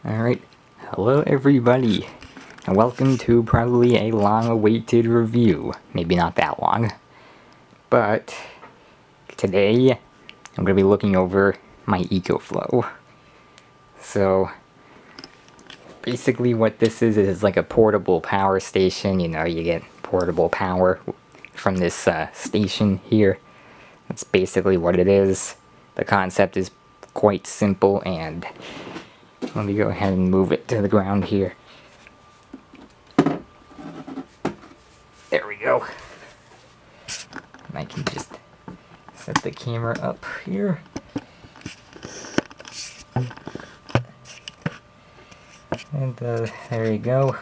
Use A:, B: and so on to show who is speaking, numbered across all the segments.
A: Alright, hello everybody, and welcome to probably a long-awaited review. Maybe not that long, but today I'm going to be looking over my EcoFlow. So, basically what this is like a portable power station. You know, you get portable power from this station here. That's basically what it is. The concept is quite simple, and let me go ahead and move it to the ground here. There we go. And I can just set the camera up here. And there you go.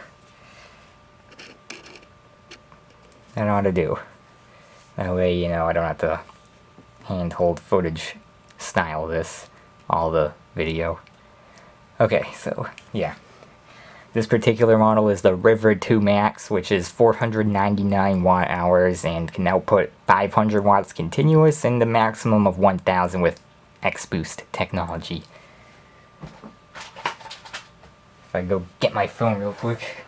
A: That ought to do. That way, you know, I don't have to handhold footage style this, all the video. Okay, so, yeah. This particular model is the River 2 Max, which is 499 watt hours and can output 500 watts continuous and a maximum of 1000 with X-Boost technology. If I go get my phone real quick.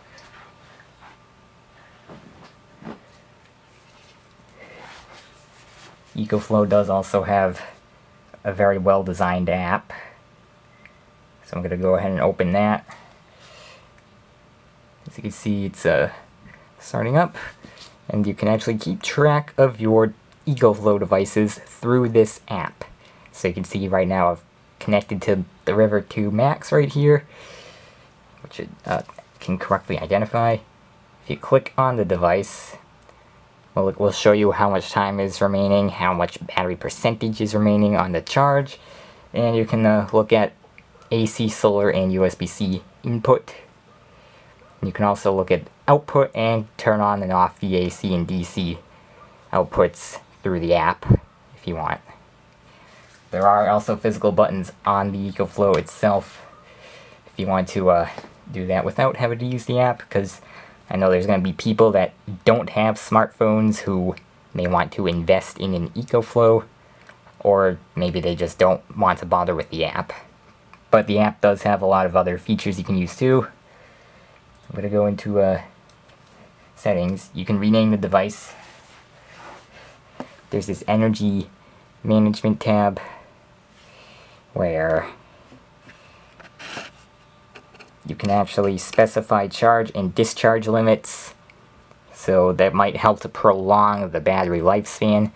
A: EcoFlow does also have a very well-designed app. So I'm going to go ahead and open that. As you can see, it's starting up, and you can actually keep track of your EcoFlow devices through this app. So you can see right now I've connected to the River 2 Max right here, which it can correctly identify. If you click on the device, well, it will show you how much time is remaining, how much battery percentage is remaining on the charge, and you can look at AC, solar, and USB-C input. You can also look at output and turn on and off the AC and DC outputs through the app if you want. There are also physical buttons on the EcoFlow itself if you want to do that without having to use the app, because I know there's going to be people that don't have smartphones who may want to invest in an EcoFlow, or maybe they just don't want to bother with the app. But the app does have a lot of other features you can use too. I'm going to go into settings. You can rename the device. There's this energy management tab where you can actually specify charge and discharge limits. So that might help to prolong the battery lifespan.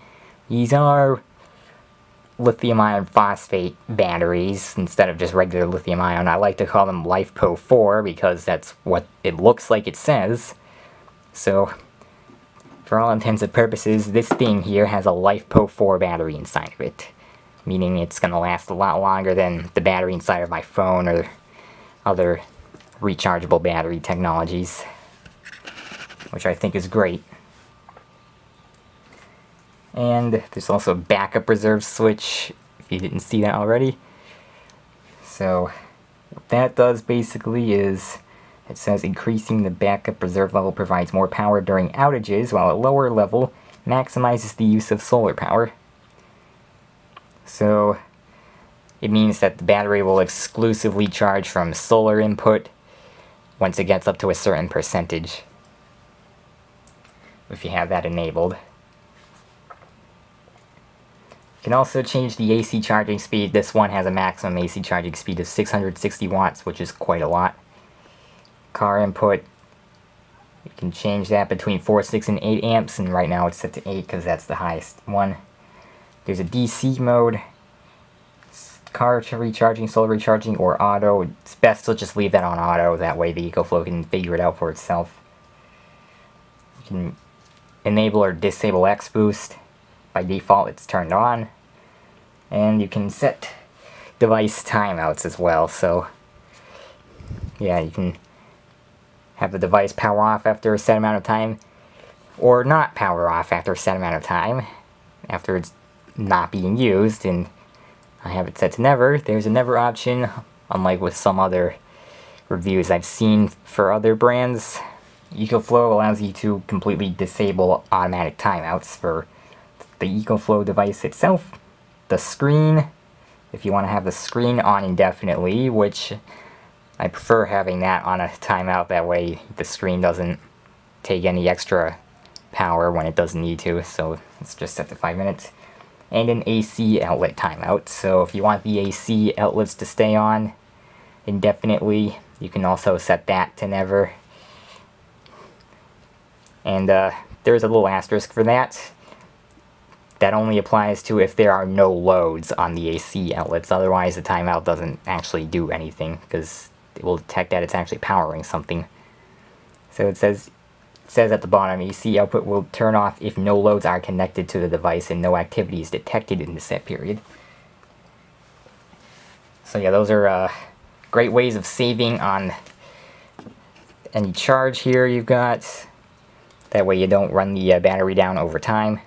A: These are lithium iron phosphate batteries instead of just regular lithium ion. I like to call them LiFePO4 because that's what it looks like it says. So, for all intents and purposes, this thing here has a LiFePO4 battery inside of it, meaning it's going to last a lot longer than the battery inside of my phone or other rechargeable battery technologies, which I think is great. And there's also a backup reserve switch, if you didn't see that already. So, what that does basically is, it says increasing the backup reserve level provides more power during outages, while a lower level maximizes the use of solar power. So, it means that the battery will exclusively charge from solar input once it gets up to a certain percentage, if you have that enabled. You can also change the AC charging speed. This one has a maximum AC charging speed of 660 watts, which is quite a lot. Car input, you can change that between 4, 6, and 8 amps, and right now it's set to 8 because that's the highest one. There's a DC mode, car recharging, solar recharging, or auto. It's best to just leave that on auto, that way the EcoFlow can figure it out for itself. You can enable or disable X-Boost. By default, it's turned on. And you can set device timeouts as well, so yeah, you can have the device power off after a set amount of time, or not power off after a set amount of time, after it's not being used, and I have it set to never. There's a never option, unlike with some other reviews I've seen for other brands. EcoFlow allows you to completely disable automatic timeouts for the EcoFlow device itself. The screen, if you want to have the screen on indefinitely, which I prefer having that on a timeout, that way the screen doesn't take any extra power when it doesn't need to. So it's just set to 5 minutes. And an AC outlet timeout. So if you want the AC outlets to stay on indefinitely, you can also set that to never. And there's a little asterisk for that. That only applies to if there are no loads on the AC outlets. Otherwise, the timeout doesn't actually do anything, because it will detect that it's actually powering something. So it says at the bottom, AC output will turn off if no loads are connected to the device and no activity is detected in the set period. So yeah, those are great ways of saving on any charge here you've got. That way you don't run the battery down over time,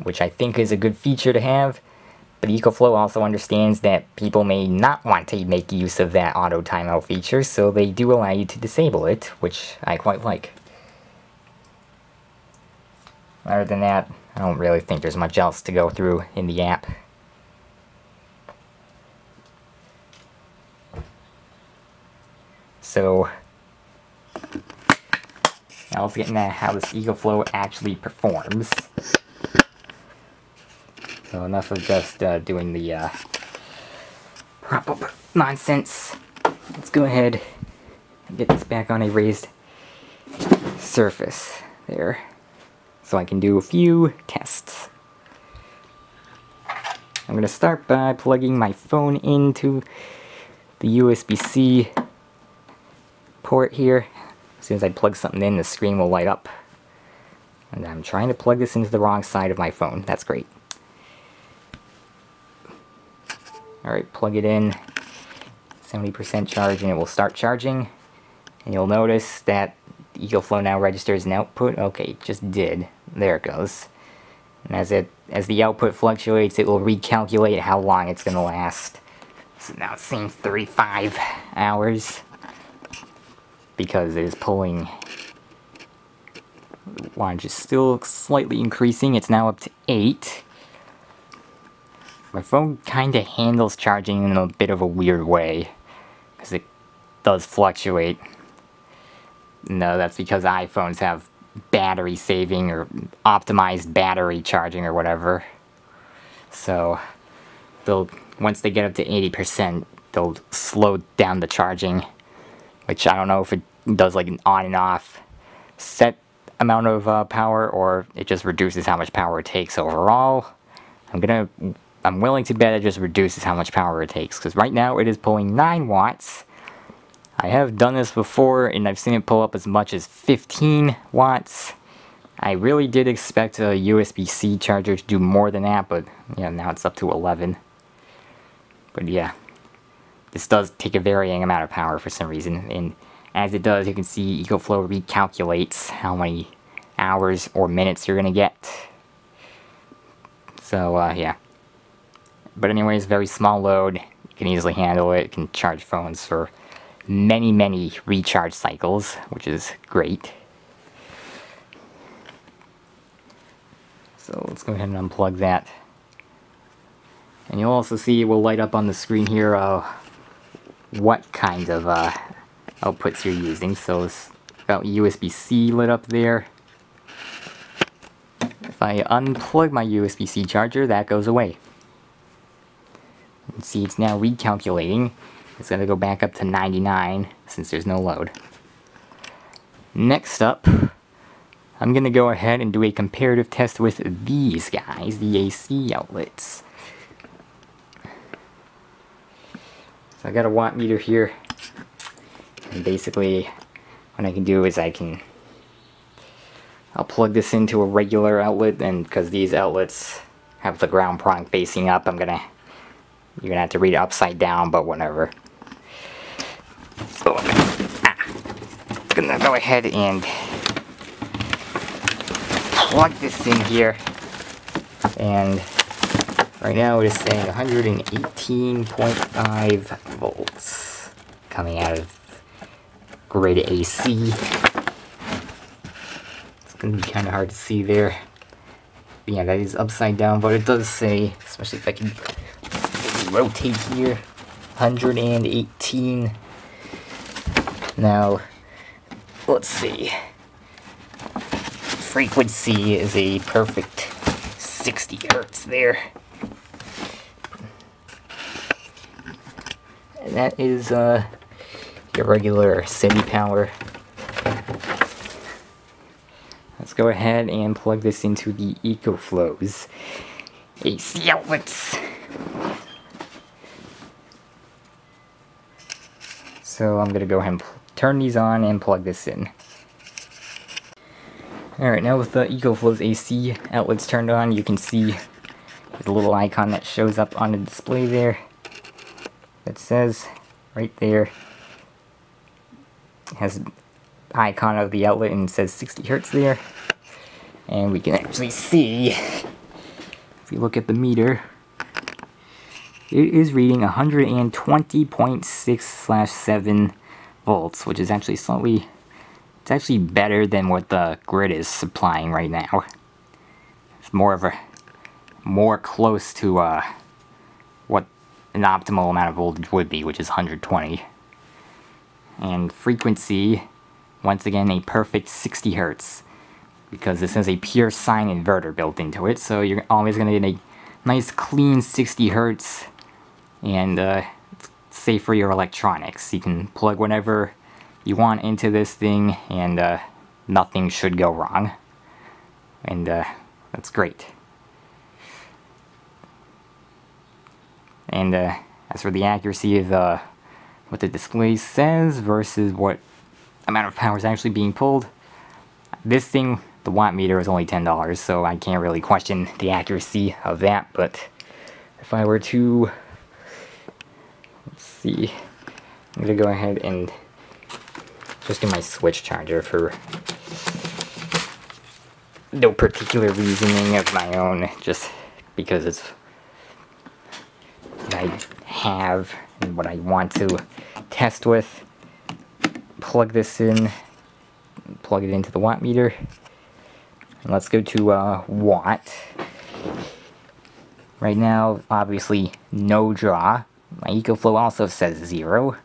A: which I think is a good feature to have. But EcoFlow also understands that people may not want to make use of that auto timeout feature, so they do allow you to disable it, which I quite like. Other than that, I don't really think there's much else to go through in the app. So now let's get into how this EcoFlow actually performs. So enough of just doing the prop-up nonsense. Let's go ahead and get this back on a raised surface there, so I can do a few tests. I'm going to start by plugging my phone into the USB-C port here. As soon as I plug something in, the screen will light up. And I'm trying to plug this into the wrong side of my phone. That's great. Alright, plug it in. 70% charge and it will start charging. And you'll notice that EcoFlow now registers an output. Okay, it just did. There it goes. And as the output fluctuates, it will recalculate how long it's going to last. So now it's saying 35 hours. Because it is pulling, wattage is still slightly increasing. It's now up to 8. My phone kind of handles charging in a bit of a weird way, because it does fluctuate. No, that's because iPhones have battery saving or optimized battery charging or whatever. So once they get up to 80%, they'll slow down the charging. Which I don't know if it does like an on and off set amount of power, or it just reduces how much power it takes overall. I'm willing to bet it just reduces how much power it takes, because right now it is pulling 9 watts. I have done this before and I've seen it pull up as much as 15 watts. I really did expect a USB-C charger to do more than that, but yeah, now it's up to 11. But yeah. This does take a varying amount of power for some reason, and as it does, you can see EcoFlow recalculates how many hours or minutes you're going to get. So, yeah. But anyways, very small load. You can easily handle it. It can charge phones for many, many recharge cycles, which is great. So let's go ahead and unplug that. And you'll also see it will light up on the screen here what kind of outputs you're using. So it's got USB-C lit up there. If I unplug my USB-C charger, that goes away. You can see it's now recalculating. It's going to go back up to 99 since there's no load. Next up, I'm going to go ahead and do a comparative test with these guys, the AC outlets. So I got a watt meter here, and basically what I can do is I'll plug this into a regular outlet, and because these outlets have the ground prong facing up, you're gonna have to read it upside down, but whatever. So I'm gonna go ahead and plug this in here, and right now it is saying 118.5 volts coming out of grid AC. It's going to be kind of hard to see there. But yeah, that is upside down, but it does say, especially if I can rotate here, 118 Now, let's see. Frequency is a perfect 60 hertz there. And that is your regular city power. Let's go ahead and plug this into the EcoFlow's AC outlets. So I'm gonna go ahead and turn these on and plug this in. Alright, now with the EcoFlow's AC outlets turned on, you can see the little icon that shows up on the display there. That says, right there, it has an icon of the outlet and it says 60 hertz there. And we can actually see, if you look at the meter, it is reading 120.6/7 volts, which is actually slightly, it's actually better than what the grid is supplying right now. It's more close to what an optimal amount of voltage would be, which is 120. And frequency, once again, a perfect 60 hertz, because this has a pure sine inverter built into it, so you're always going to get a nice clean 60 hertz, and it's safe for your electronics. You can plug whatever you want into this thing, and nothing should go wrong. And that's great. And as for the accuracy of what the display says versus what amount of power is actually being pulled, this thing, the watt meter, is only $10, so I can't really question the accuracy of that. But if I were to, let's see, I'm gonna go ahead and just do my switch charger for no particular reasoning of my own, just because it's what I have and what I want to test with. Plug this in, plug it into the watt meter, and let's go to watt. Right now, obviously, no draw. My EcoFlow also says 0,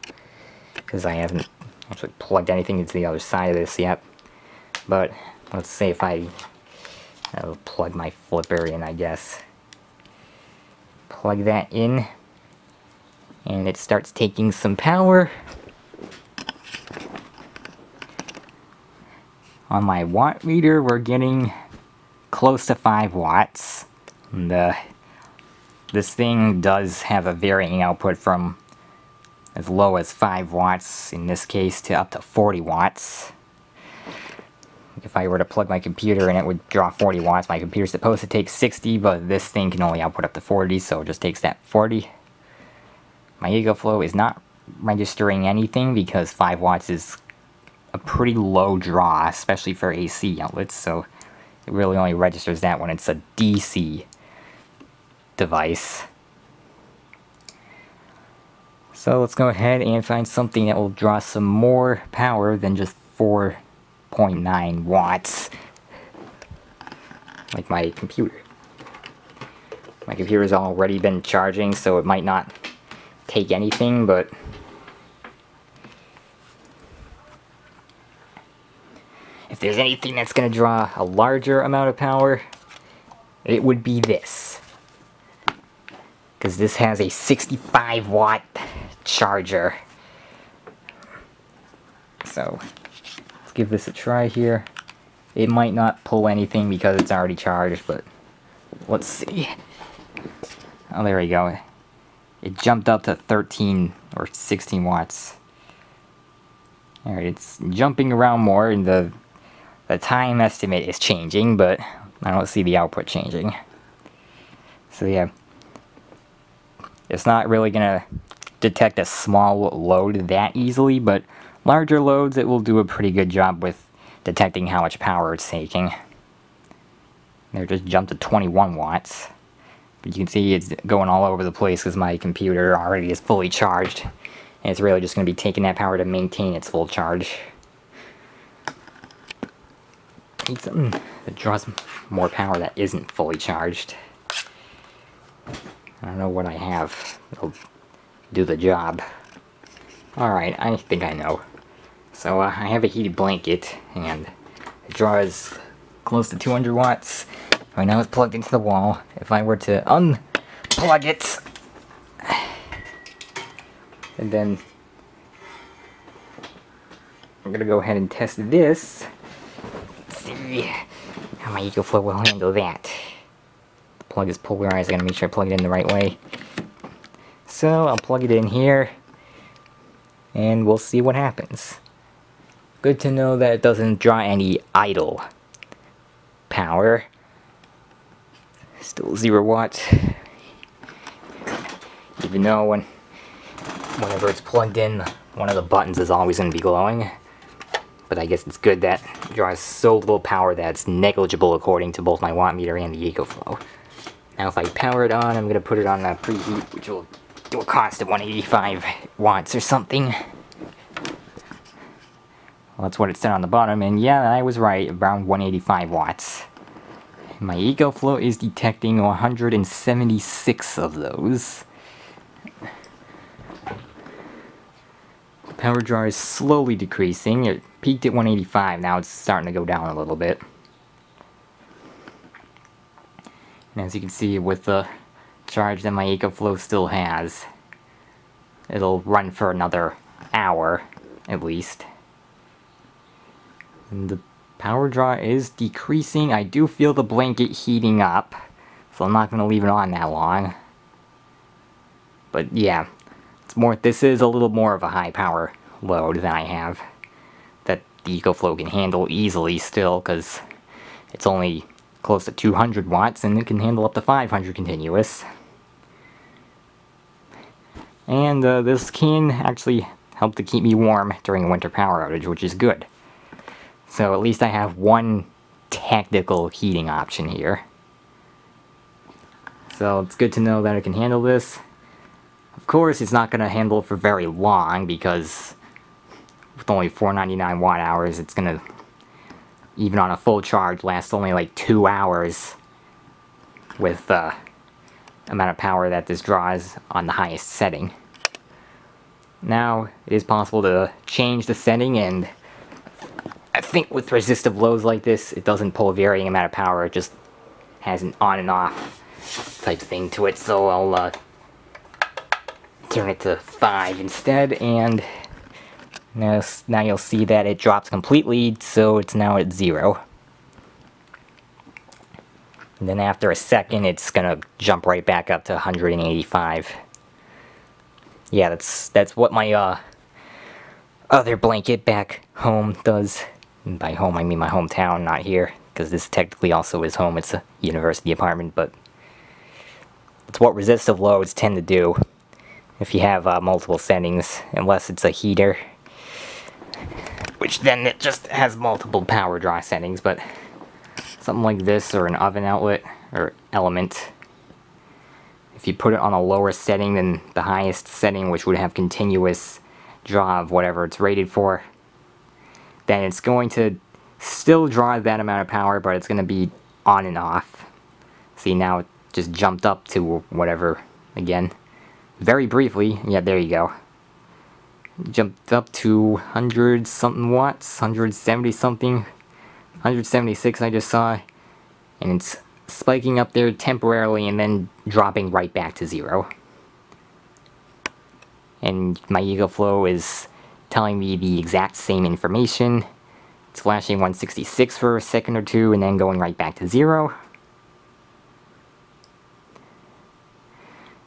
A: because I haven't actually plugged anything into the other side of this yet. But let's say if I'll plug my flipper in, I guess. Plug that in, and it starts taking some power. On my watt meter, we're getting close to 5 watts. And this thing does have a varying output from as low as 5 watts, in this case, to up to 40 watts. If I were to plug my computer in, it would draw 40 watts. My computer's supposed to take 60, but this thing can only output up to 40, so it just takes that 40. My EcoFlow is not registering anything because 5 watts is a pretty low draw, especially for AC outlets, so it really only registers that when it's a DC device. So let's go ahead and find something that will draw some more power than just 4.9 watts, like my computer. My computer's already been charging, so it might not take anything, but if there's anything that's going to draw a larger amount of power, it would be this. Because this has a 65 watt charger. So let's give this a try here. It might not pull anything because it's already charged, but let's see. Oh, there we go. It jumped up to 13 or 16 watts. Alright, it's jumping around more, and the time estimate is changing, but I don't see the output changing. So yeah, it's not really gonna detect a small load that easily, but larger loads, it will do a pretty good job with detecting how much power it's taking. There, just jumped to 21 watts. But you can see it's going all over the place because my computer already is fully charged. And it's really just going to be taking that power to maintain its full charge. I need something that draws more power that isn't fully charged. I don't know what I have that'll do the job. Alright, I think I know. So I have a heated blanket, and it draws close to 200 watts. Right now it's plugged into the wall. If I were to unplug it, and then I'm gonna go ahead and test this. Let's see how my EcoFlow will handle that. The plug is polarized. I gotta make sure I plug it in the right way. So I'll plug it in here, and we'll see what happens. Good to know that it doesn't draw any idle power. Still 0 watts. Even though whenever it's plugged in, one of the buttons is always going to be glowing. But I guess it's good that it draws so little power that it's negligible according to both my watt meter and the EcoFlow. Now if I power it on, I'm going to put it on preheat, which will cost 185 watts or something. Well, that's what it said on the bottom, and yeah, I was right, around 185 watts. My EcoFlow is detecting 176 of those. The power draw is slowly decreasing. It peaked at 185, now it's starting to go down a little bit. And as you can see, with the charge that my EcoFlow still has, it'll run for another hour, at least. And the power draw is decreasing. I do feel the blanket heating up, so I'm not going to leave it on that long. But yeah, this is a little more of a high power load than I have, that the EcoFlow can handle easily still, because it's only close to 200 watts and it can handle up to 500 continuous. And this can actually help to keep me warm during a winter power outage, which is good. So at least I have one technical heating option here. So it's good to know that it can handle this. Of course, it's not going to handle it for very long, because with only 499 watt hours, it's going to, even on a full charge, last only like 2 hours with the amount of power that this draws on the highest setting. Now, it is possible to change the setting, and I think with resistive loads like this, it doesn't pull a varying amount of power, it just has an on and off type thing to it, so I'll turn it to 5 instead, and now you'll see that it drops completely, so it's now at 0. And then after a second, it's gonna jump right back up to 185. Yeah, that's what my other blanket back home does. And by home, I mean my hometown, not here, because this technically also is home. It's a university apartment, but it's what resistive loads tend to do if you have multiple settings, unless it's a heater, which then it just has multiple power draw settings. But something like this, or an oven outlet or element, if you put it on a lower setting than the highest setting, which would have continuous draw of whatever it's rated for, then it's going to still draw that amount of power, but it's going to be on and off. See, now it just jumped up to whatever again. Very briefly, yeah, there you go. Jumped up to 100 something watts, 170 something, 176 I just saw, and it's spiking up there temporarily and then dropping right back to 0. And my EcoFlow is telling me the exact same information. It's flashing 166 for a second or two and then going right back to 0.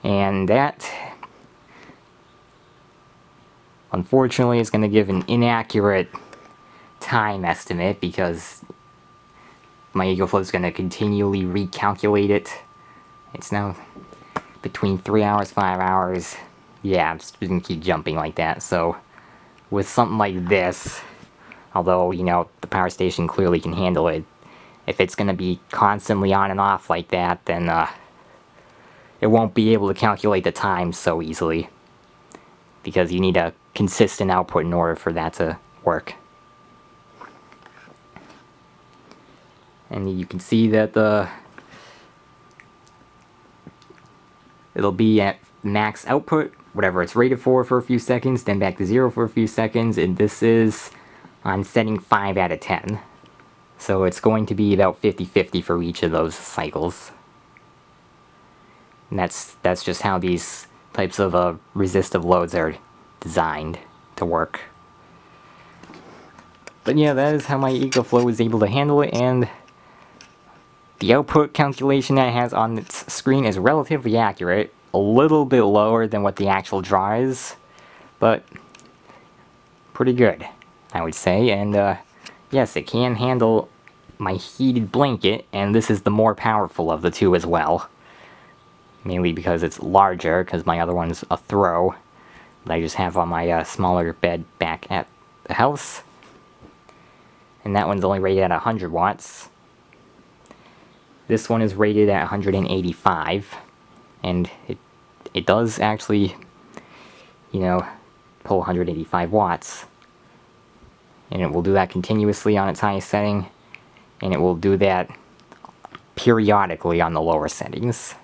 A: And that, unfortunately, is going to give an inaccurate time estimate, because my EcoFlow is going to continually recalculate it. It's now between 3 hours, 5 hours. Yeah, it's going to keep jumping like that. So with something like this, although, you know, the power station clearly can handle it, if it's going to be constantly on and off like that, then it won't be able to calculate the time so easily, because you need a consistent output in order for that to work. And you can see that it'll be at max output, whatever it's rated for a few seconds, then back to 0 for a few seconds, and this is on setting 5 out of 10. So it's going to be about 50-50 for each of those cycles. And that's just how these types of resistive loads are designed to work. But yeah, that is how my EcoFlow is able to handle it, and the output calculation that it has on its screen is relatively accurate. A little bit lower than what the actual draw is, but pretty good, I would say. And yes, it can handle my heated blanket, and this is the more powerful of the two as well. Mainly because it's larger, because my other one's a throw that I just have on my smaller bed back at the house. And that one's only rated at 100 watts. This one is rated at 185, and it does actually, you know, pull 185 watts. And it will do that continuously on its highest setting, and it will do that periodically on the lower settings.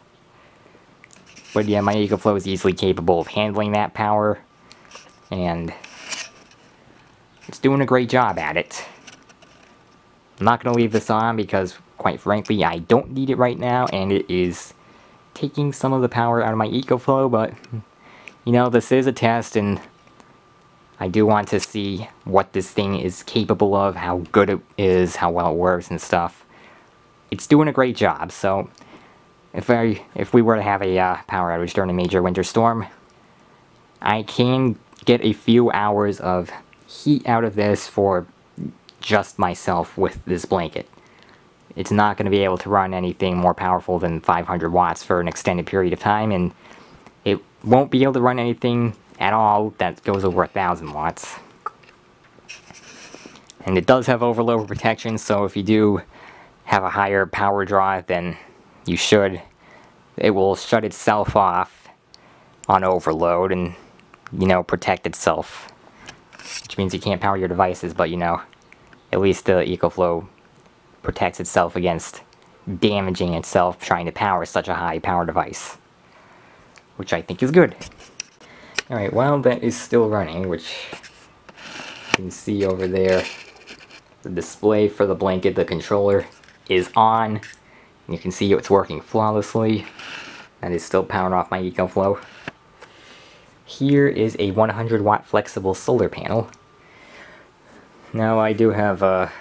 A: But yeah, my EcoFlow is easily capable of handling that power, and it's doing a great job at it. I'm not going to leave this on because, quite frankly, I don't need it right now, and it is taking some of the power out of my EcoFlow, but, you know, this is a test, and I do want to see what this thing is capable of, how good it is, how well it works and stuff. It's doing a great job, so if we were to have a power outage during a major winter storm, I can get a few hours of heat out of this for just myself with this blanket. It's not going to be able to run anything more powerful than 500 watts for an extended period of time, and it won't be able to run anything at all that goes over 1,000 watts. And it does have overload protection, so if you do have a higher power draw than you should, it will shut itself off on overload and, you know, protect itself. Which means you can't power your devices, but, you know, at least the EcoFlow protects itself against damaging itself trying to power such a high power device, which I think is good. Alright, while that is still running, which you can see over there, the display for the blanket, the controller, is on, and you can see it's working flawlessly. That is still powering off my EcoFlow. Here is a 100 watt flexible solar panel. Now I do have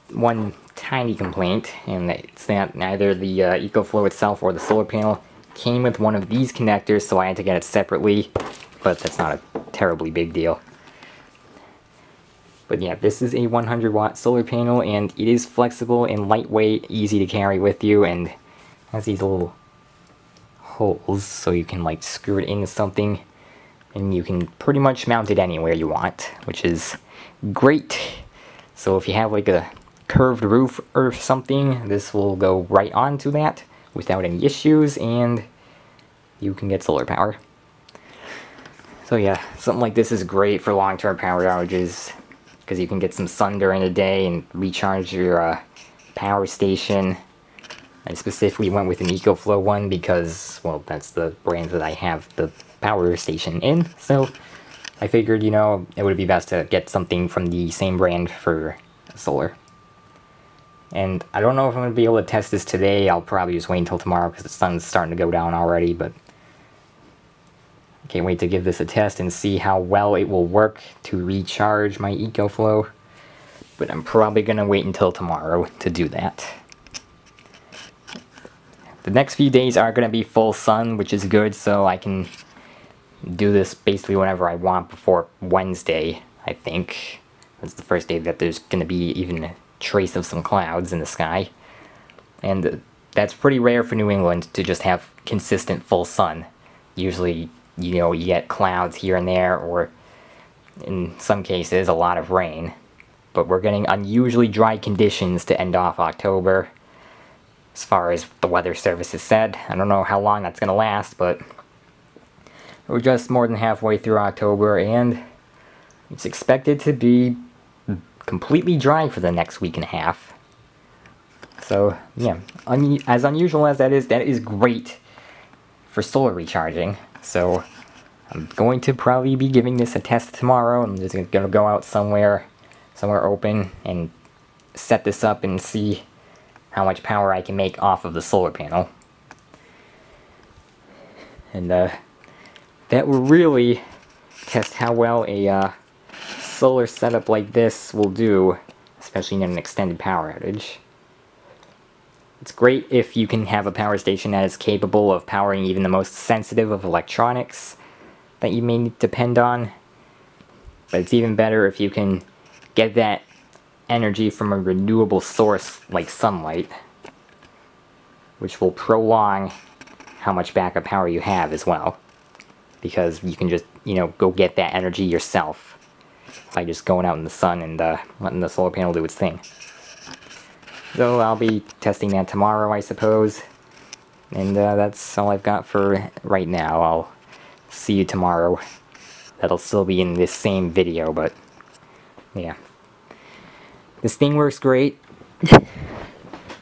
A: one tiny complaint, and it's that neither the EcoFlow itself or the solar panel came with one of these connectors, so I had to get it separately, but that's not a terribly big deal. But yeah, this is a 100 watt solar panel, and it is flexible and lightweight, easy to carry with you, and has these little holes so you can like screw it into something, and you can pretty much mount it anywhere you want, which is great. So if you have like a curved roof or something, this will go right onto that without any issues, and you can get solar power. So yeah, something like this is great for long-term power outages, because you can get some sun during the day and recharge your power station. I specifically went with an EcoFlow one because, well, that's the brand that I have the power station in, so I figured, you know, it would be best to get something from the same brand for solar. And I don't know if I'm going to be able to test this today. I'll probably just wait until tomorrow because the sun's starting to go down already, but I can't wait to give this a test and see how well it will work to recharge my EcoFlow. But I'm probably going to wait until tomorrow to do that. The next few days are going to be full sun, which is good, so I can do this basically whenever I want before Wednesday, I think. That's the first day that there's going to be even a trace of some clouds in the sky. And that's pretty rare for New England to just have consistent full sun. Usually, you know, you get clouds here and there, or in some cases, a lot of rain. But we're getting unusually dry conditions to end off October, as far as the weather service has said. I don't know how long that's going to last, but we're just more than halfway through October, and it's expected to be completely dry for the next week and a half. So, yeah, as unusual as that is great for solar recharging. So, I'm going to probably be giving this a test tomorrow. I'm just gonna go out somewhere open and set this up and see how much power I can make off of the solar panel. And that will really test how well a solar setup like this will do, especially in an extended power outage. It's great if you can have a power station that is capable of powering even the most sensitive of electronics that you may depend on, but it's even better if you can get that energy from a renewable source like sunlight, which will prolong how much backup power you have as well, because you can just, you know, go get that energy yourself by just going out in the sun and letting the solar panel do its thing. So I'll be testing that tomorrow, I suppose, and that's all I've got for right now. I'll see you tomorrow. That'll still be in this same video, but yeah. This thing works great,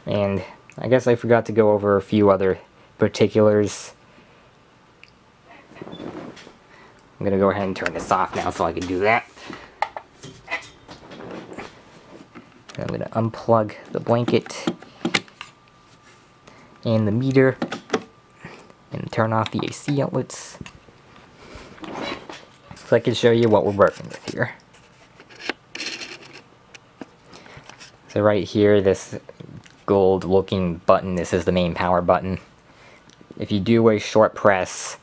A: and I guess I forgot to go over a few other particulars. I'm gonna go ahead and turn this off now so I can do that. I'm gonna unplug the blanket and the meter and turn off the AC outlets so I can show you what we're working with here. So right here, this gold looking button, this is the main power button. If you do a short press,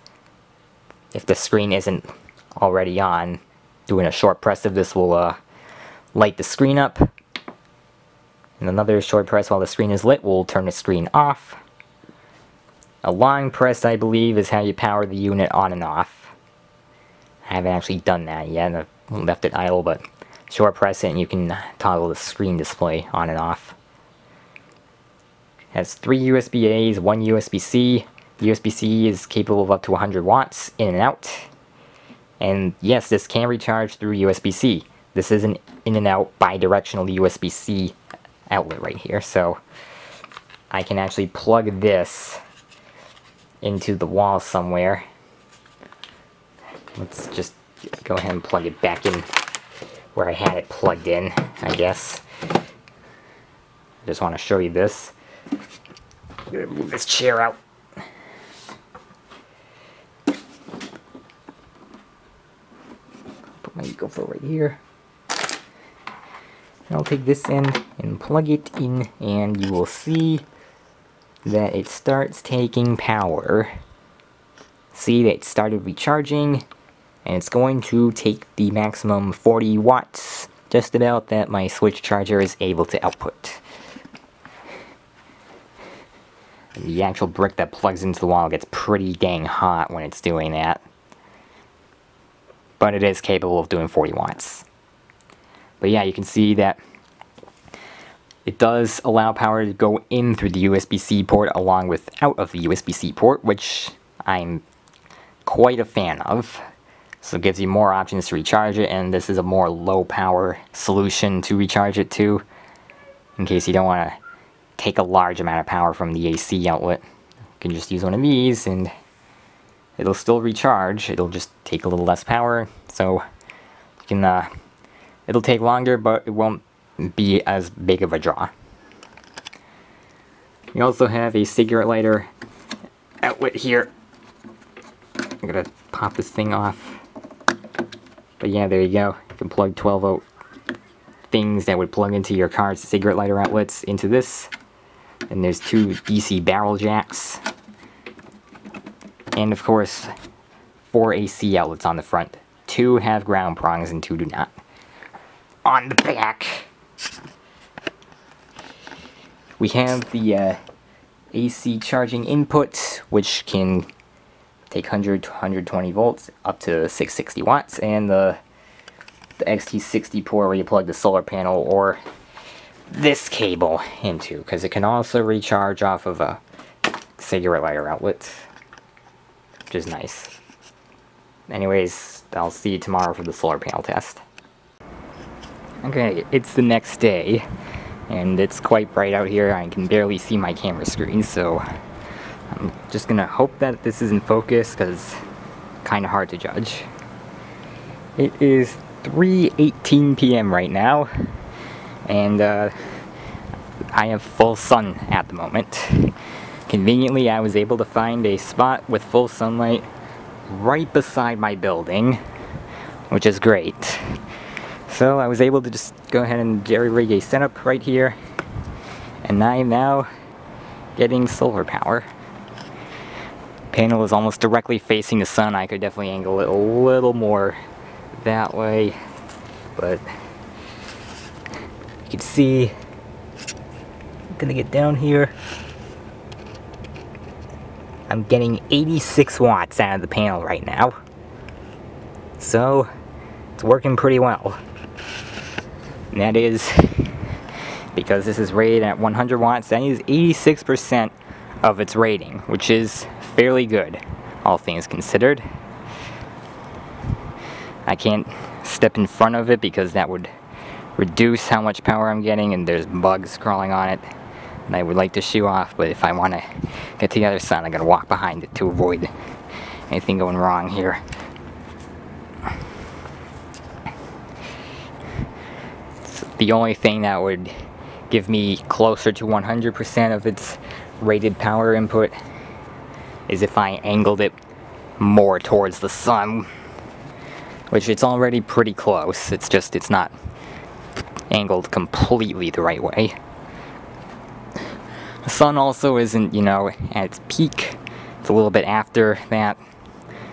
A: if the screen isn't already on, doing a short press of this will light the screen up. And another short press while the screen is lit will turn the screen off. A long press, I believe, is how you power the unit on and off. I haven't actually done that yet. I've left it idle, but short press it and you can toggle the screen display on and off. It has 3 USB-A's, 1 USB-C. The USB-C is capable of up to 100 watts in and out. And yes, this can recharge through USB-C. This is an in and out bidirectional USB-C outlet right here, so I can actually plug this into the wall somewhere. Let's just go ahead and plug it back in where I had it plugged in, I guess. I just want to show you this. I'm gonna move this chair out. Put my EcoFlow right here. And I'll take this end and plug it in, and you will see that it starts taking power. See that it started recharging, and it's going to take the maximum 40 watts, just about, that my switch charger is able to output. And the actual brick that plugs into the wall gets pretty dang hot when it's doing that. But it is capable of doing 40 watts. But yeah, you can see that it does allow power to go in through the USB-C port along with out of the USB-C port, which I'm quite a fan of. So it gives you more options to recharge it, and this is a more low power solution to recharge it to, in case you don't want to take a large amount of power from the AC outlet. You can just use one of these and it'll still recharge. It'll just take a little less power, so you can it'll take longer, but it won't be as big of a draw. You also have a cigarette lighter outlet here. I'm gonna pop this thing off. But yeah, there you go. You can plug 12-volt things that would plug into your car's cigarette lighter outlets into this. And there's 2 DC barrel jacks. And of course, 4 AC outlets on the front. 2 have ground prongs and 2 do not. On the back, we have the AC charging input, which can take 100 to 120 volts up to 660 watts, and the XT60 port where you plug the solar panel or this cable into, because it can also recharge off of a cigarette lighter outlet, which is nice. Anyways, I'll see you tomorrow for the solar panel test. Okay, it's the next day, and it's quite bright out here. I can barely see my camera screen, so I'm just gonna hope that this is in focus, because kind of hard to judge. It is 3:18 p.m. right now, and I have full sun at the moment. Conveniently, I was able to find a spot with full sunlight right beside my building, which is great. So I was able to just go ahead and jerry-rig a setup right here, and I am now getting solar power. Panel is almost directly facing the sun. I could definitely angle it a little more that way, but you can see, I'm gonna get down here. I'm getting 86 watts out of the panel right now, so it's working pretty well. And that is because this is rated at 100 watts. That is 86% of its rating, which is fairly good, all things considered. I can't step in front of it because that would reduce how much power I'm getting, and there's bugs crawling on it, and I would like to shoo off, but if I want to get to the other side, I gotta walk behind it to avoid anything going wrong here. So the only thing that would give me closer to 100% of its rated power input is if I angled it more towards the sun, which it's already pretty close. It's just, it's not angled completely the right way. The sun also isn't, you know, at its peak. It's a little bit after that,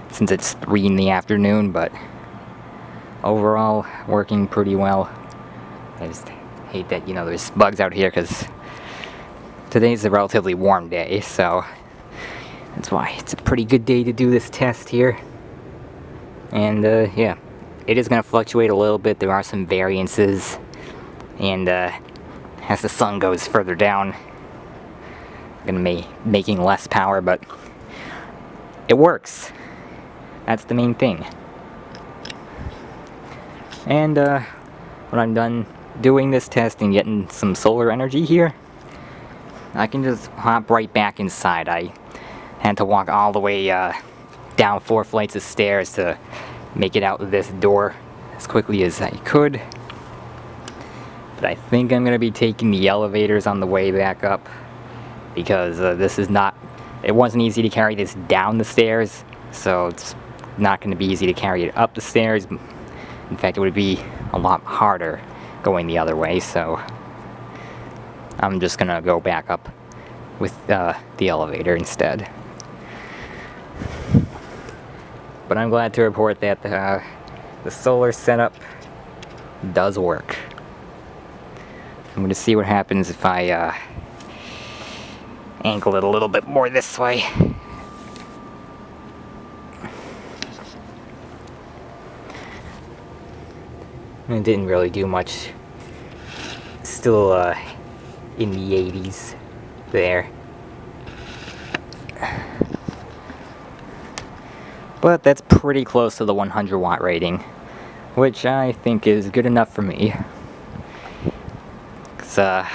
A: since it's 3 in the afternoon, but overall, working pretty well. I just hate that, you know, there's bugs out here, because today's a relatively warm day, so that's why it's a pretty good day to do this test here. And yeah, it is going to fluctuate a little bit. There are some variances, and as the sun goes further down, I'm going to be making less power, but it works. That's the main thing. And when I'm done doing this test and getting some solar energy here, I can just hop right back inside. I had to walk all the way down 4 flights of stairs to make it out this door as quickly as I could. But I think I'm going to be taking the elevators on the way back up, because this is not, it wasn't easy to carry this down the stairs, so it's not going to be easy to carry it up the stairs. In fact, it would be a lot harder going the other way, so I'm just going to go back up with the elevator instead. But I'm glad to report that the solar setup does work. I'm going to see what happens if I angle it a little bit more this way. It didn't really do much. Still in the 80s there. But that's pretty close to the 100 watt rating, which I think is good enough for me. Because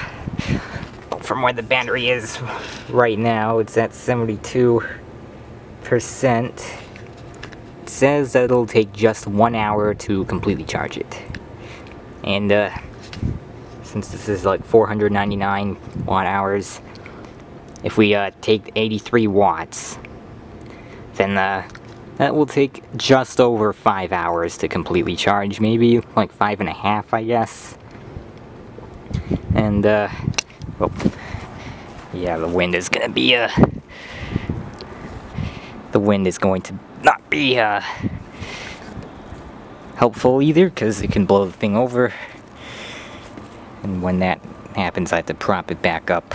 A: from where the battery is right now, it's at 72%. It says that it'll take just 1 hour to completely charge it. And since this is like 499 watt hours, if we take 83 watts, then that will take just over 5 hours to completely charge, maybe like 5.5, I guess. And oh, yeah, the wind is gonna be the wind is going to not be helpful either, because it can blow the thing over, and when that happens I have to prop it back up.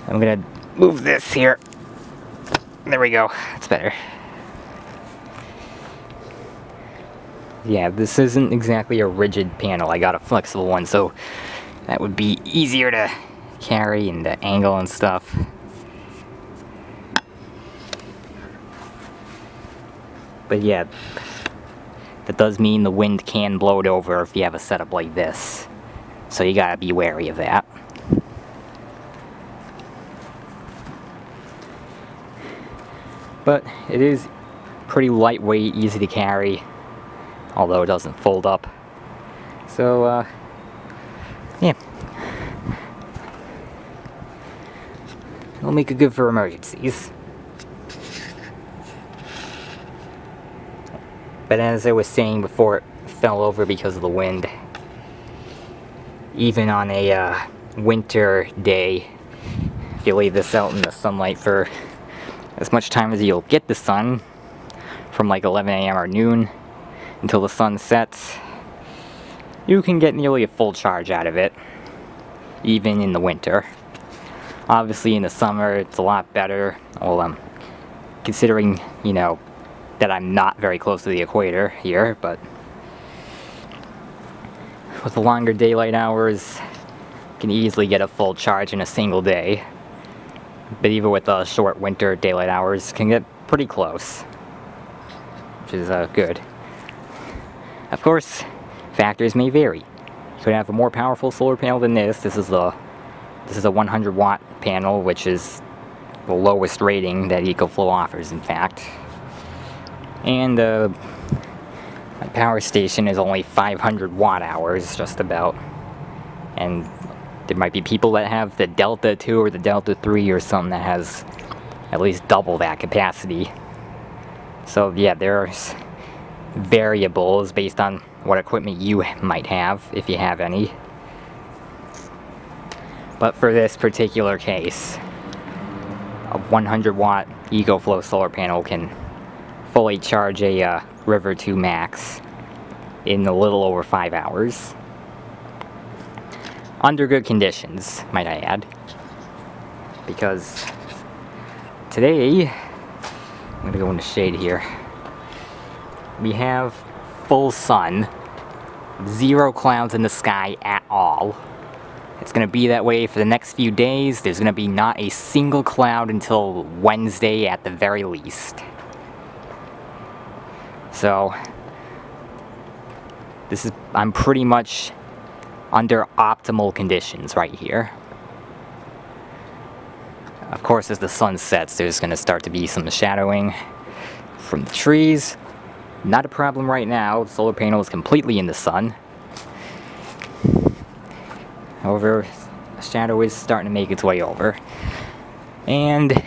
A: I'm gonna move this here. There we go, that's better. Yeah, this isn't exactly a rigid panel. I got a flexible one, so that would be easier to carry and to angle and stuff. But yeah, that does mean the wind can blow it over if you have a setup like this. So you gotta be wary of that. But it is pretty lightweight, easy to carry, although it doesn't fold up. So, yeah. It'll make it good for emergencies. But as I was saying before it fell over because of the wind, even on a winter day, if you leave this out in the sunlight for as much time as you'll get the sun, from like 11 a.m. or noon until the sun sets, you can get nearly a full charge out of it, even in the winter. Obviously in the summer it's a lot better, well, considering, you know, that I'm not very close to the equator here, but with the longer daylight hours, you can easily get a full charge in a single day. But even with the short winter daylight hours, can get pretty close, which is good. Of course, factors may vary. You could have a more powerful solar panel than this. This is a 100 watt panel, which is the lowest rating that EcoFlow offers, in fact. And my power station is only 500 watt hours, just about. And there might be people that have the Delta 2 or the Delta 3 or something that has at least double that capacity. So yeah, there's variables based on what equipment you might have, if you have any. But for this particular case, a 100 watt EcoFlow solar panel can fully charge a River 2 Max in a little over 5 hours. Under good conditions, might I add. Because today, I'm going to go in the shade here, we have full sun, 0 clouds in the sky at all. It's going to be that way for the next few days. There's going to be not a single cloud until Wednesday at the very least. So, I'm pretty much under optimal conditions right here. Of course, as the sun sets, there's going to start to be some shadowing from the trees. Not a problem right now. The solar panel is completely in the sun. However, the shadow is starting to make its way over. And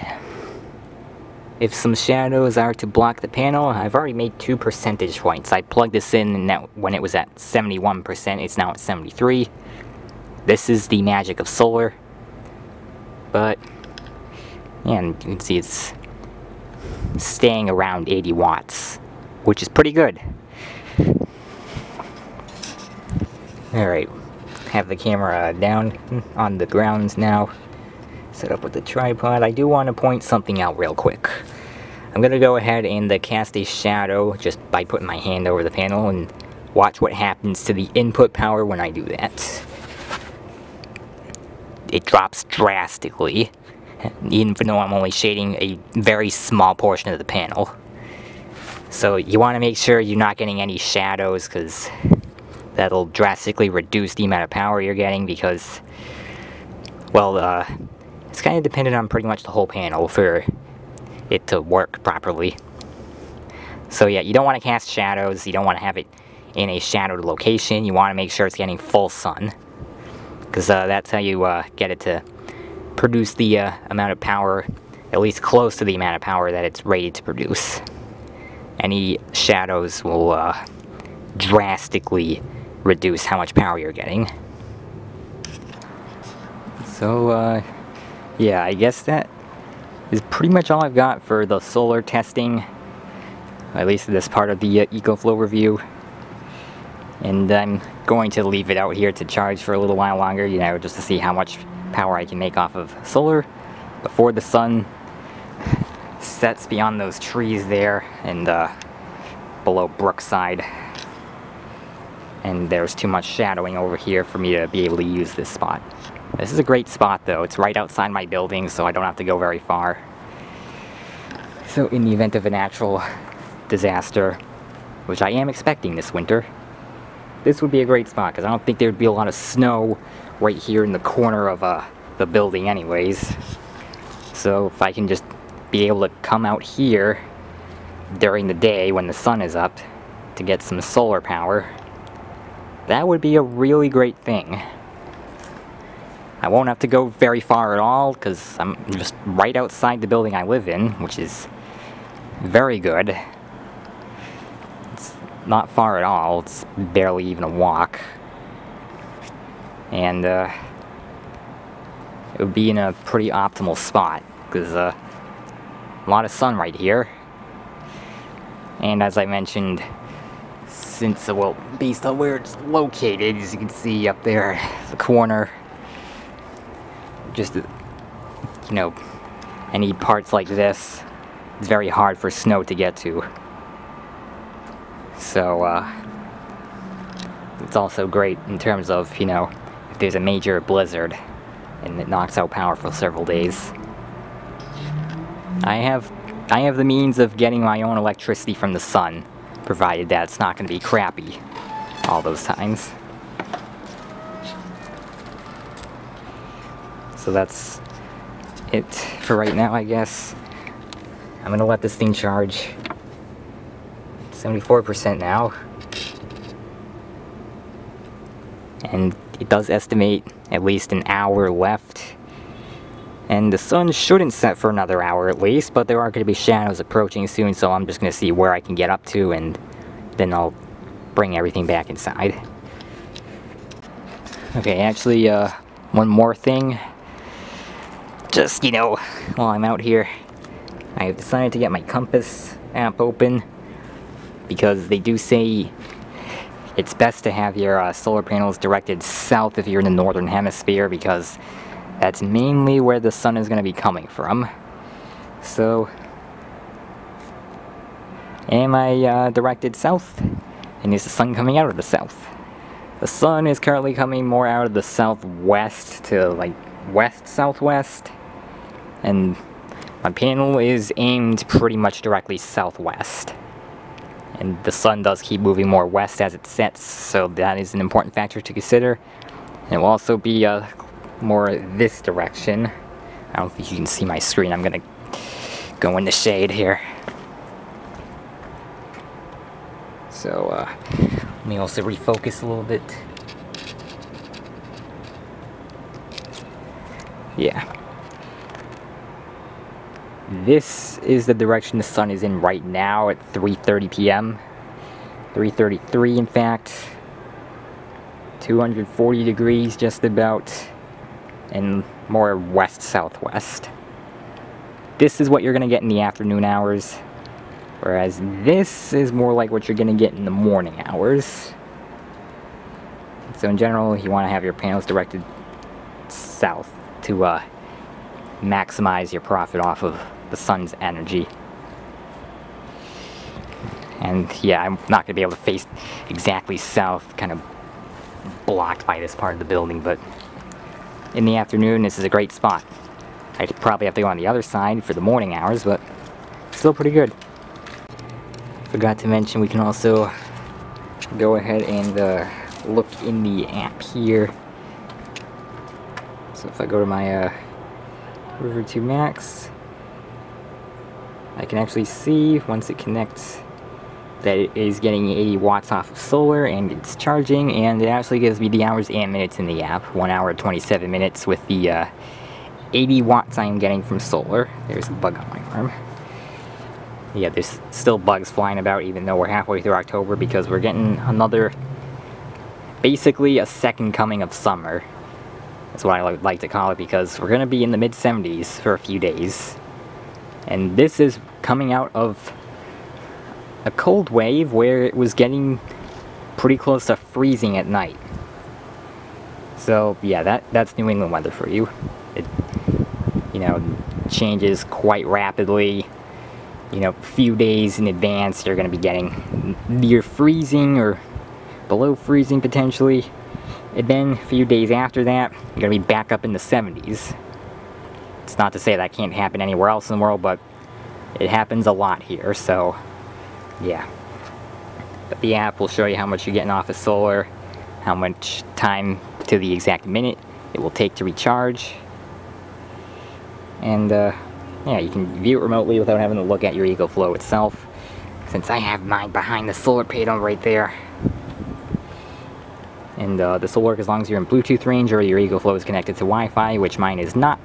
A: if some shadows are to block the panel, I've already made 2 percentage points. I plugged this in and when it was at 71%, it's now at 73%. This is the magic of solar. But, yeah, and you can see it's staying around 80 watts, which is pretty good. Alright, have the camera down on the ground now. Set up with the tripod. I do want to point something out real quick. I'm going to go ahead and cast a shadow just by putting my hand over the panel and watch what happens to the input power when I do that. It drops drastically, even though I'm only shading a very small portion of the panel. So you want to make sure you're not getting any shadows, because that'll drastically reduce the amount of power you're getting, because, well, it's kind of dependent on pretty much the whole panel for it to work properly. So yeah, you don't want to cast shadows, you don't want to have it in a shadowed location, you want to make sure it's getting full sun, because that's how you get it to produce the amount of power, at least close to the amount of power that it's rated to produce. Any shadows will drastically reduce how much power you're getting. So yeah, I guess that is pretty much all I've got for the solar testing, at least this part of the EcoFlow review. And I'm going to leave it out here to charge for a little while longer, you know, just to see how much power I can make off of solar before the sun sets beyond those trees there and below Brookside. And there's too much shadowing over here for me to be able to use this spot. This is a great spot though, it's right outside my building, so I don't have to go very far. So in the event of a natural disaster, which I am expecting this winter, this would be a great spot, because I don't think there would be a lot of snow right here in the corner of the building anyways. So if I can just be able to come out here, during the day when the sun is up to get some solar power, that would be a really great thing. I won't have to go very far at all, because I'm just right outside the building I live in, which is very good. It's not far at all, it's barely even a walk. And it would be in a pretty optimal spot, because a lot of sun right here. And as I mentioned, since, well, based on where it's located, as you can see up there, the corner, just, you know, any parts like this, it's very hard for snow to get to. So, it's also great in terms of, you know, if there's a major blizzard and it knocks out power for several days. I have the means of getting my own electricity from the sun, provided that it's not going to be crappy all those times. So that's it for right now, I guess. I'm going to let this thing charge. 74% now. And it does estimate at least an hour left. And the sun shouldn't set for another hour at least, but there are going to be shadows approaching soon, so I'm just going to see where I can get up to, and then I'll bring everything back inside. Okay, actually, one more thing. Just, you know, while I'm out here, I have decided to get my compass app open, because they do say it's best to have your solar panels directed south if you're in the northern hemisphere, because that's mainly where the sun is going to be coming from. So, am I directed south? And is the sun coming out of the south? The sun is currently coming more out of the southwest to, like, west-southwest. And my panel is aimed pretty much directly southwest. And the sun does keep moving more west as it sets, so that is an important factor to consider. And it will also be more this direction. I don't think you can see my screen. I'm gonna go in the shade here. So, let me also refocus a little bit. Yeah. This is the direction the sun is in right now at 3:30 p.m. 3:33 in fact. 240 degrees just about. And more west-southwest. This is what you're going to get in the afternoon hours. Whereas this is more like what you're going to get in the morning hours. So in general, you want to have your panels directed south to maximize your profit off of the sun's energy. And yeah, I'm not going to be able to face exactly south, kind of blocked by this part of the building, but in the afternoon this is a great spot. I'd probably have to go on the other side for the morning hours, but still pretty good. Forgot to mention we can also go ahead and look in the app here. So if I go to my River 2 Max, I can actually see once it connects that it is getting 80 watts off of solar and it's charging, and it actually gives me the hours and minutes in the app. 1 hour 27 minutes with the 80 watts I'm getting from solar. There's a bug on my arm. Yeah, there's still bugs flying about even though we're halfway through October, because we're getting another, basically a second coming of summer. That's what I like to call it, because we're going to be in the mid-70s for a few days. And this is coming out of a cold wave where it was getting pretty close to freezing at night. So yeah, that's New England weather for you. It, you know, changes quite rapidly. You know, a few days in advance you're going to be getting near freezing or below freezing potentially. And then a few days after that, you're going to be back up in the 70s. It's not to say that can't happen anywhere else in the world, but it happens a lot here, so yeah. But the app will show you how much you're getting off of solar, how much time to the exact minute it will take to recharge. And yeah, you can view it remotely without having to look at your EcoFlow itself. since I have mine behind the solar panel right there. And this will work as long as you're in Bluetooth range or your EcoFlow is connected to Wi-Fi, which mine is not.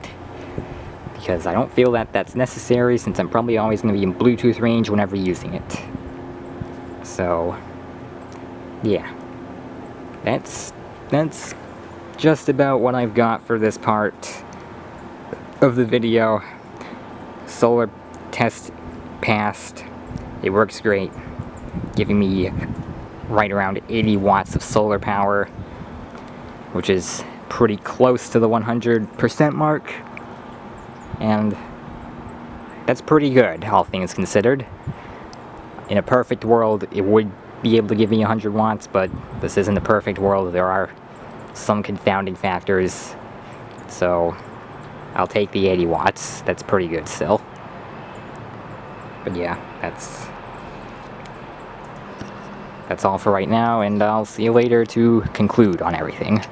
A: Because I don't feel that that's necessary, since I'm probably always going to be in Bluetooth range whenever using it. So, yeah. That's just about what I've got for this part of the video. Solar test passed. It works great, giving me right around 80 watts of solar power, which is pretty close to the 100% mark, and that's pretty good, all things considered. In a perfect world, it would be able to give me 100 watts, but this isn't a perfect world. There are some confounding factors, so I'll take the 80 watts. That's pretty good still. But yeah, that's all for right now, and I'll see you later to conclude on everything.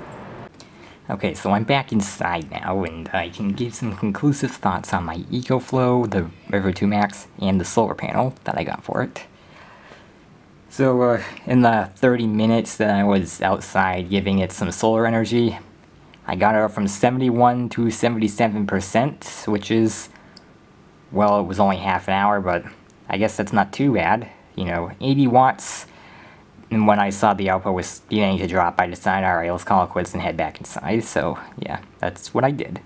A: Okay, so I'm back inside now, and I can give some conclusive thoughts on my EcoFlow, the River 2 Max, and the solar panel that I got for it. So, in the 30 minutes that I was outside giving it some solar energy, I got it up from 71 to 77%, which is, well, it was only half an hour, but I guess that's not too bad. You know, 80 watts, and when I saw the output was beginning to drop, I decided, alright, let's call it quits and head back inside. So, yeah, that's what I did.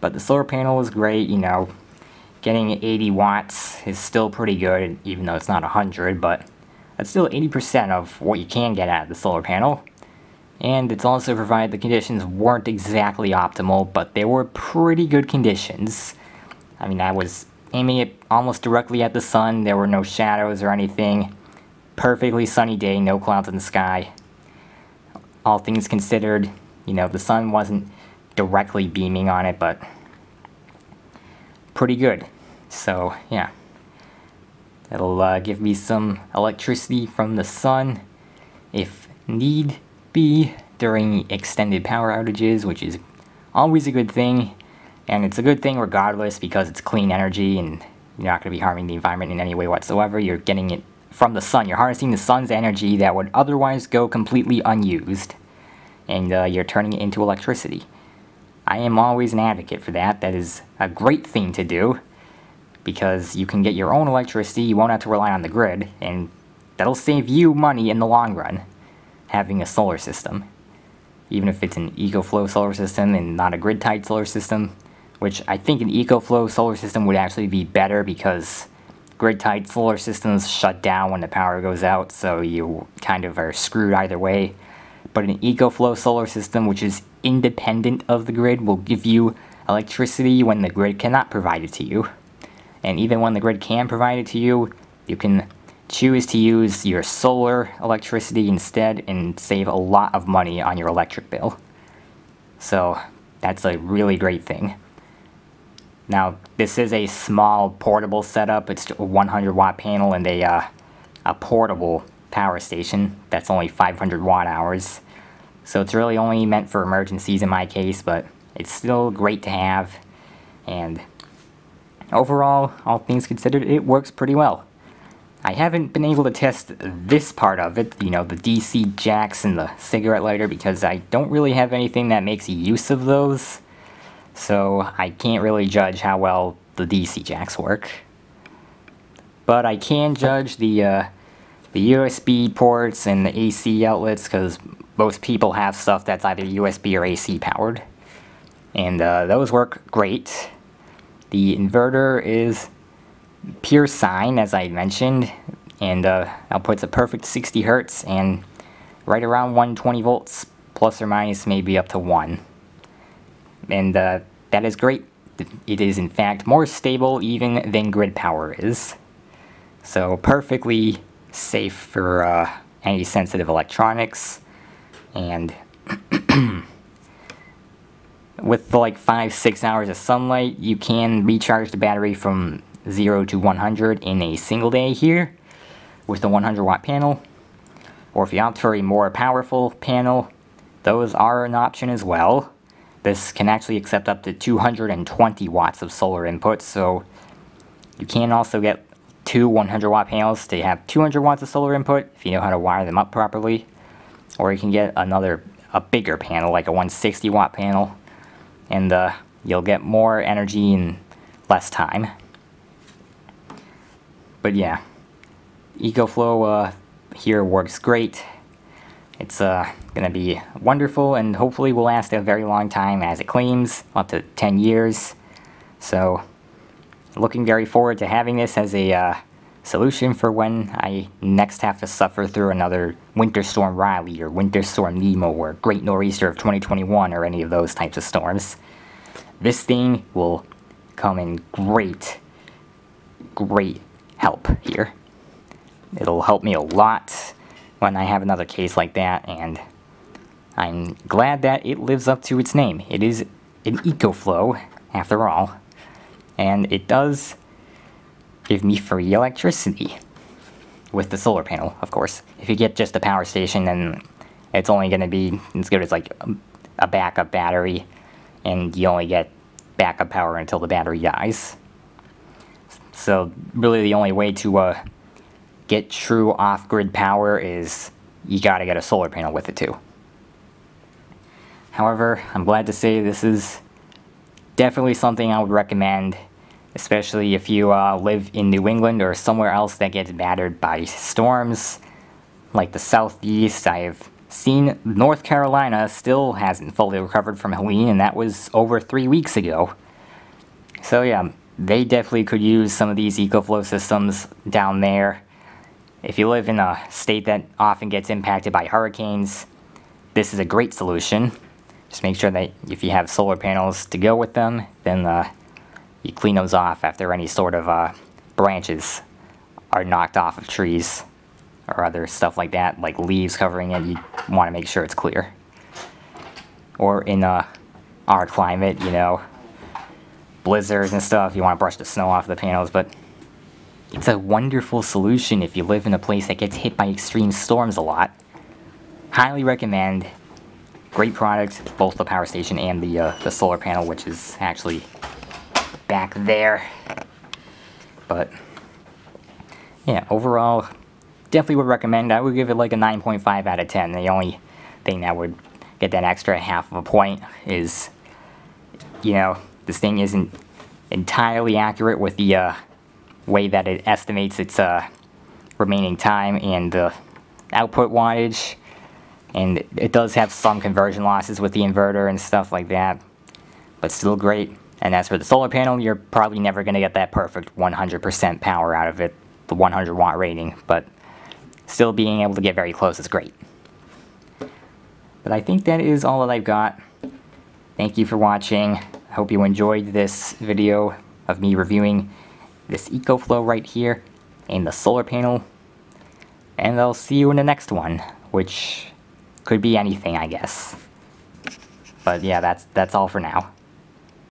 A: But the solar panel was great, you know. Getting 80 watts is still pretty good, even though it's not 100, but that's still 80% of what you can get out of the solar panel. And it's also provided the conditions weren't exactly optimal, but they were pretty good conditions. I mean, I was aiming it almost directly at the sun, there were no shadows or anything. Perfectly sunny day, no clouds in the sky. All things considered, you know, the sun wasn't directly beaming on it, but pretty good. So, yeah. It'll give me some electricity from the sun if need be during extended power outages, which is always a good thing. And it's a good thing regardless because it's clean energy and you're not going to be harming the environment in any way whatsoever. You're getting it from the sun. You're harnessing the sun's energy that would otherwise go completely unused, and you're turning it into electricity. I am always an advocate for that. That is a great thing to do, because you can get your own electricity, you won't have to rely on the grid, and that'll save you money in the long run, having a solar system. Even if it's an EcoFlow solar system and not a grid-tied solar system, which I think an EcoFlow solar system would actually be better because grid-tied solar systems shut down when the power goes out, so you kind of are screwed either way. But an EcoFlow solar system, which is independent of the grid, will give you electricity when the grid cannot provide it to you. And even when the grid can provide it to you, you can choose to use your solar electricity instead and save a lot of money on your electric bill. So that's a really great thing. Now, this is a small portable setup. It's a 100-watt panel and a portable power station that's only 500 watt-hours. So it's really only meant for emergencies in my case, but it's still great to have. And overall, all things considered, it works pretty well. I haven't been able to test this part of it, you know, the DC jacks and the cigarette lighter, because I don't really have anything that makes use of those. So I can't really judge how well the DC jacks work. But I can judge the USB ports and the AC outlets, because most people have stuff that's either USB or AC powered. And those work great. The inverter is pure sine, as I mentioned, and outputs a perfect 60 Hertz and right around 120 volts, plus or minus maybe up to 1. And that is great. It is in fact more stable even than grid power is. So perfectly safe for any sensitive electronics. And with like 5-6 hours of sunlight, you can recharge the battery from 0 to 100 in a single day here with the 100-watt panel. Or if you opt for a more powerful panel, those are an option as well. This can actually accept up to 220 watts of solar input, so you can also get two 100 watt panels to have 200 watts of solar input if you know how to wire them up properly. Or you can get a bigger panel, like a 160 watt panel, and you'll get more energy in less time. But yeah, EcoFlow here works great. It's gonna be wonderful and hopefully will last a very long time, as it claims, up to 10 years. So, looking very forward to having this as a solution for when I next have to suffer through another Winter Storm Riley or Winter Storm Nemo or Great Nor'easter of 2021 or any of those types of storms. This thing will come in great help here. It'll help me a lot when I have another case like that, and I'm glad that it lives up to its name. It is an EcoFlow, after all, and it does give me free electricity with the solar panel, of course. If you get just a power station, then it's only going to be as good as like a backup battery, and you only get backup power until the battery dies. So really the only way to get true off-grid power is you gotta get a solar panel with it too. However, I'm glad to say this is definitely something I would recommend, especially if you live in New England or somewhere else that gets battered by storms like the Southeast. I've seen North Carolina still hasn't fully recovered from Helene, and that was over 3 weeks ago. So yeah, they definitely could use some of these EcoFlow systems down there. If you live in a state that often gets impacted by hurricanes, this is a great solution. Just make sure that if you have solar panels to go with them, then you clean those off after any sort of branches are knocked off of trees or other stuff like that, like leaves covering it. You want to make sure it's clear. Or in our climate, you know, blizzards and stuff, you want to brush the snow off the panels, but it's a wonderful solution if you live in a place that gets hit by extreme storms a lot. Highly recommend. Great product, both the power station and the solar panel, which is actually back there. But yeah, overall, definitely would recommend. I would give it like a 9.5 out of 10. The only thing that would get that extra half of a point is, you know, this thing isn't entirely accurate with the way that it estimates its remaining time and the output wattage, and it does have some conversion losses with the inverter and stuff like that, but still great. And as for the solar panel, you're probably never going to get that perfect 100% power out of it, the 100 watt rating, but still being able to get very close is great. But I think that is all that I've got. Thank you for watching. I hope you enjoyed this video of me reviewing this EcoFlow right here and the solar panel, and I'll see you in the next one, which could be anything, I guess. But yeah, that's all for now.